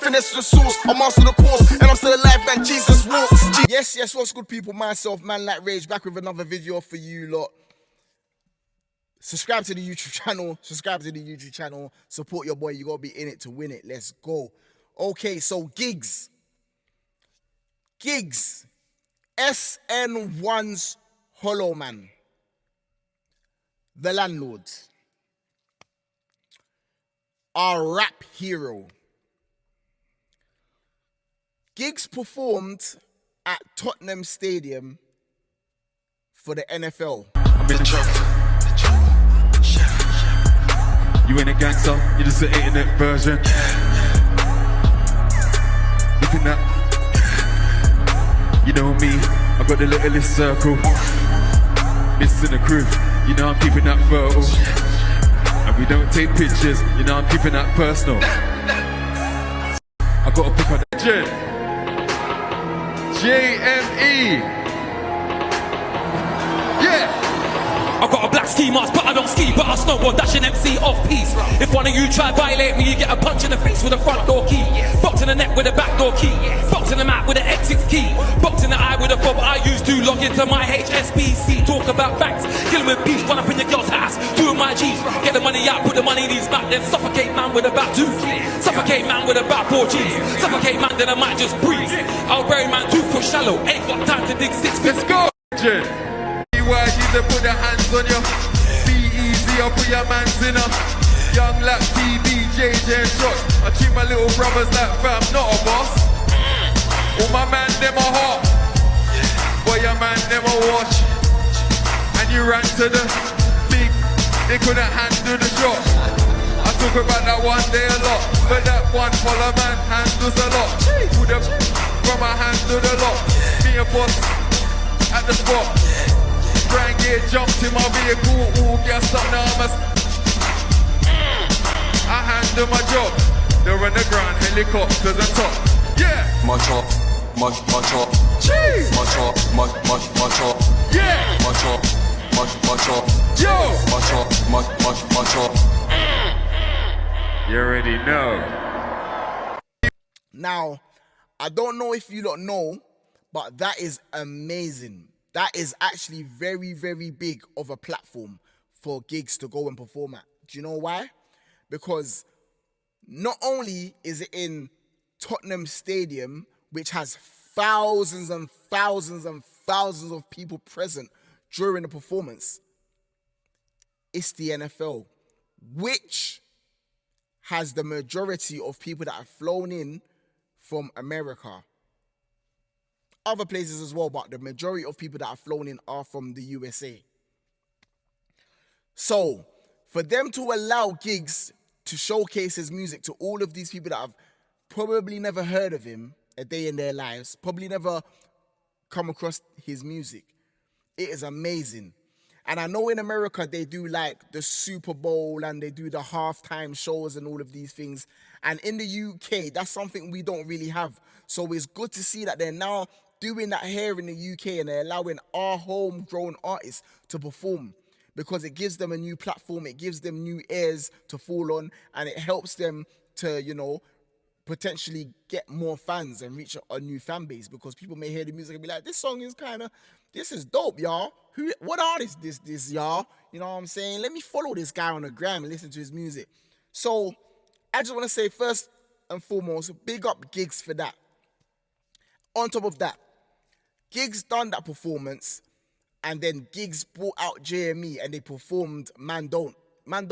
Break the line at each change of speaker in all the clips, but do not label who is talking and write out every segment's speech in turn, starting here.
finesse the source. I master the course, and I'm still alive than Jesus walks. Yes, what's good, people? Myself, Man Like Rage, back with another video for you lot. Subscribe to the YouTube channel. Support your boy. You gotta be in it to win it. Let's go. Okay, so gigs. SN1's Hollow Man. The Landlord. Our rap hero. Giggs performed at Tottenham Stadium for the NFL.
You ain't a gangster, you're just an internet version. Looking at, you know me, I got the littlest circle. This in the crew, you know I'm keeping that photo. And we don't take pictures, you know I'm keeping that personal. I gotta pick on the JME. Yeah!
I got a black ski mask, but I don't ski, but I snowboard, dashing MC off piece. If one of you try violate me, you get a punch in the face with a front door key. Box in the neck with a back door key. Box in the mouth with an exit key. Box in the eye with a fob I used to log into my HSBC. Talk about banks, killing with beef, run up in your girl's house, doing my G's. Get the money out, put the money in his back, then suffocate man with about 2 G's. Suffocate man with about 4 G's. Suffocate man, then I might just breathe. I'll bury man 2 foot shallow, ain't got time to dig 6 feet.
Let's go! You to put the hands on you. Be easy, I'll put your mans in her. Young lap TV, JJ shot. I treat my little brothers like fam, not a boss. All my man, them a hot. Boy, your man, them a watch. And you ran to the big, they couldn't handle the shot. I talk about that one day a lot, but that one follow man handles a lot. Put them from my hand to the lot. Me and boss at the spot. Brand gear jumped in my vehicle, all gassed up nervous. I handle my job. They're on the ground, helicopters on top. Yeah!
Much up.
Cheese!
Much up.
Yeah!
Much up.
Yo!
Much up.
You already know.
Now, I don't know if you lot know, but that is amazing. That is actually very, very big of a platform for Giggs to go and perform at. Do you know why? Because not only is it in Tottenham Stadium, which has thousands and thousands and thousands of people present during the performance, it's the NFL, which has the majority of people that have flown in from America. Other places as well, but the majority of people that have flown in are from the USA. So, for them to allow Giggs to showcase his music to all of these people that have probably never heard of him a day in their lives, probably never come across his music, it is amazing. And I know in America they do like the Super Bowl and they do the halftime shows and all of these things. And in the UK, that's something we don't really have. So it's good to see that they're now doing that here in the UK and they're allowing our homegrown artists to perform, because it gives them a new platform, it gives them new ears to fall on, and it helps them to, you know, potentially get more fans and reach a new fan base, because people may hear the music and be like, this song is this is dope, y'all. What artist is this, y'all? You know what I'm saying? Let me follow this guy on the gram and listen to his music. So I just want to say, first and foremost, big up Giggs for that. On top of that, Giggs done that performance, and then Giggs brought out JME and they performed Man Can't. I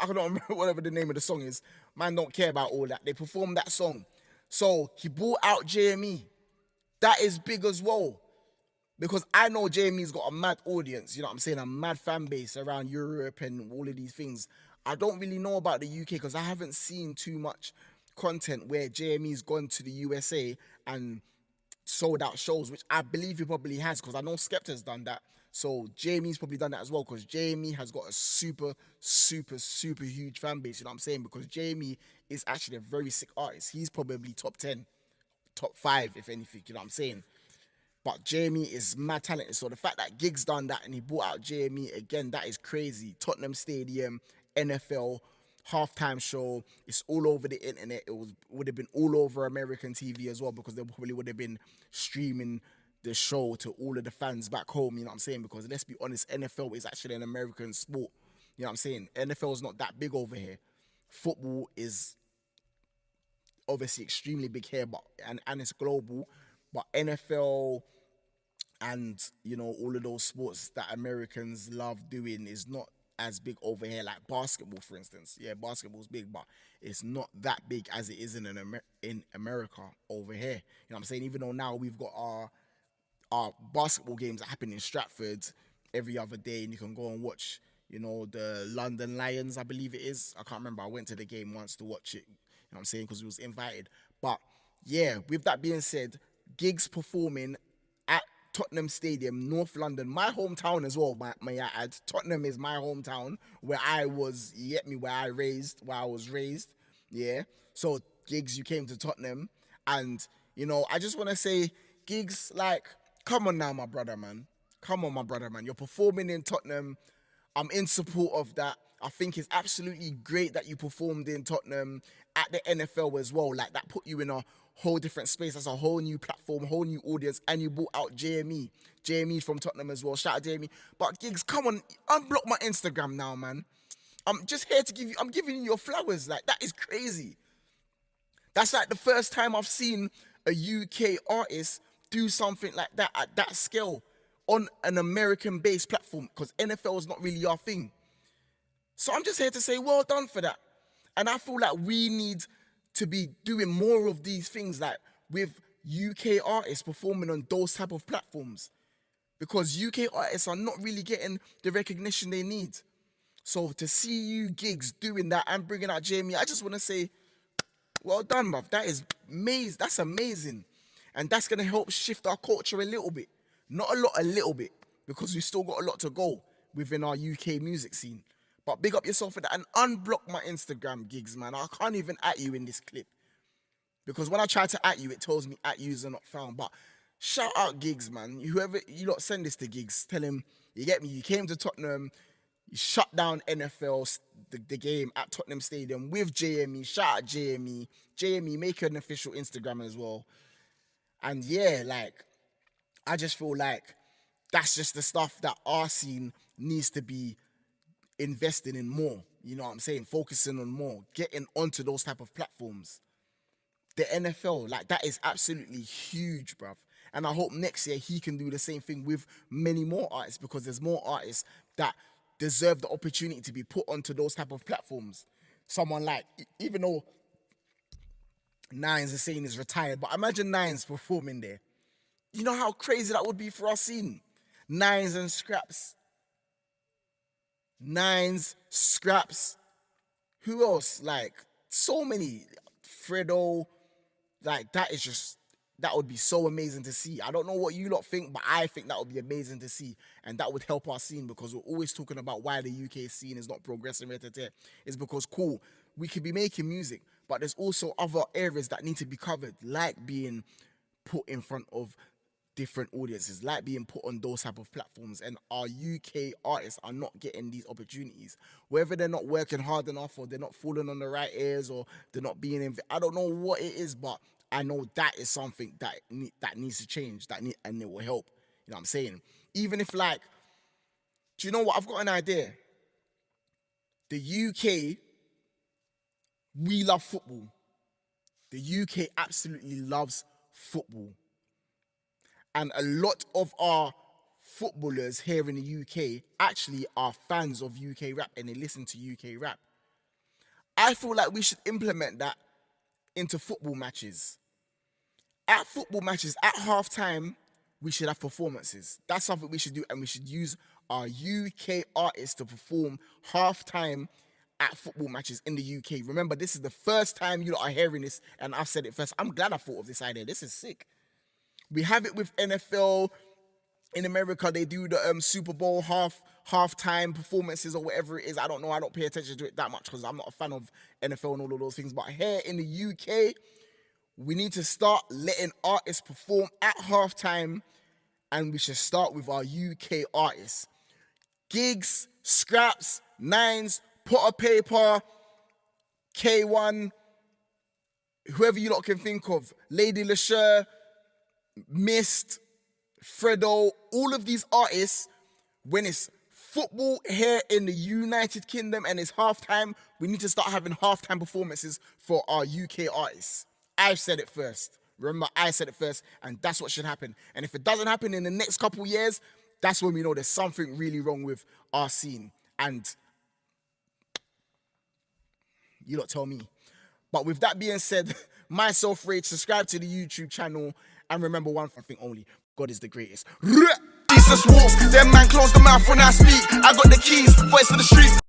don't remember whatever the name of the song is. Man Don't Care About All That. They performed that song. So he brought out JME. That is big as well, because I know JME's got a mad audience, you know what I'm saying, a mad fan base around Europe and all of these things. I don't really know about the UK because I haven't seen too much content where JME's gone to the USA and sold out shows, which I believe he probably has, because I know Skepta's done that. So JME's probably done that as well, because JME has got a super huge fan base, you know what I'm saying, because JME is actually a very sick artist. He's probably top 10, top 5, if anything, you know what I'm saying. But JME is mad talented. So the fact that Giggs done that and he brought out JME again, that is crazy. Tottenham Stadium, NFL. halftime show. It's all over the internet. Would have been all over American TV as well, because they probably would have been streaming the show to all of the fans back home. You know what I'm saying? Because let's be honest, NFL is actually an American sport. You know what I'm saying? NFL is not that big over here. Football is obviously extremely big here, but and it's global. But NFL and, you know, all of those sports that Americans love doing is not as big over here. Like basketball, for instance. Yeah, basketball's big, but it's not that big as it is in America over here. You know what I'm saying? Even though now we've got our basketball games that happen in Stratford every other day, and you can go and watch, you know, the London Lions, I believe it is. I can't remember. I went to the game once to watch it, you know what I'm saying, because we was invited. But yeah, with that being said, gigs performing at Tottenham Stadium, North London, my hometown as well, may I add. Tottenham is my hometown, where I was, you get me, where I was raised, yeah. So gigs, you came to Tottenham, and, you know, I just want to say, gigs, like, come on now, my brother, man. Come on, my brother, man. You're performing in Tottenham. I'm in support of that. I think it's absolutely great that you performed in Tottenham at the NFL as well. Like, that put you in a whole different space. That's a whole new platform, whole new audience, and you brought out JME. JME from Tottenham as well. Shout out JME. But gigs, come on, unblock my Instagram now, man. I'm just here to I'm giving you your flowers. Like, that is crazy. That's like the first time I've seen a UK artist do something like that at that scale on an American-based platform, because NFL is not really our thing. So I'm just here to say well done for that. And I feel like we need to be doing more of these things, like with UK artists performing on those type of platforms, because UK artists are not really getting the recognition they need. So to see you gigs doing that and bringing out Jamie, I just want to say, well done, bruv. That is amazing. That's amazing. And that's going to help shift our culture a little bit. Not a lot, a little bit, because we've still got a lot to go within our UK music scene. But big up yourself for that, and unblock my Instagram, gigs, man. I can't even at you in this clip, because when I try to at you, it tells me at yous are not found. But shout out gigs, man. Whoever you lot send this to gigs, tell him, you get me, you came to Tottenham, you shut down NFL, the game at Tottenham Stadium with JME. Shout out JME. JME, make an official Instagram as well. And yeah, like, I just feel like that's just the stuff that our scene needs to be investing in more. You know what I'm saying? Focusing on more, getting onto those type of platforms. The NFL, like, that is absolutely huge, bruv. And I hope next year he can do the same thing with many more artists, because there's more artists that deserve the opportunity to be put onto those type of platforms. Someone like, even though Nines is saying he's retired, but imagine Nines performing there. You know how crazy that would be for our scene? Nines and Scraps. Nines, Scraps. Who else? Like, so many. Fredo. Like, that would be so amazing to see. I don't know what you lot think, but I think that would be amazing to see. And that would help our scene, because we're always talking about why the UK scene is not progressing. It's because, cool, we could be making music, but there's also other areas that need to be covered, like being put in front of different audiences, like being put on those type of platforms. And our UK artists are not getting these opportunities, whether they're not working hard enough, or they're not falling on the right ears, or they're not being I don't know what it is, but I know that is something that needs to change, and it will help. You know what I'm saying? Even if, like, do you know what? I've got an idea. The UK, we love football. The UK absolutely loves football. And a lot of our footballers here in the UK actually are fans of UK rap, and they listen to UK rap. I feel like we should implement that into football matches. At football matches, at halftime, we should have performances. That's something we should do, and we should use our UK artists to perform halftime at football matches in the UK. Remember, this is the first time you lot are hearing this, and I've said it first. I'm glad I thought of this idea. This is sick. We have it with NFL. In America, they do the Super Bowl halftime performances or whatever it is. I don't know. I don't pay attention to it that much, because I'm not a fan of NFL and all of those things. But here in the UK, we need to start letting artists perform at halftime, and we should start with our UK artists. Gigs, Scraps, Nines, Potter Paper, K1, whoever you lot can think of, Lady Lashur, Mist, Fredo, all of these artists, when it's football here in the United Kingdom and it's halftime, we need to start having halftime performances for our UK artists. I've said it first. Remember, I said it first, and that's what should happen. And if it doesn't happen in the next couple years, that's when we know there's something really wrong with our scene. And you lot tell me. But with that being said, myself, Rage, subscribe to the YouTube channel, and remember one thing only: God is the greatest.
Jesus walks, them man close the mouth when I speak. I got the keys, voice of the streets.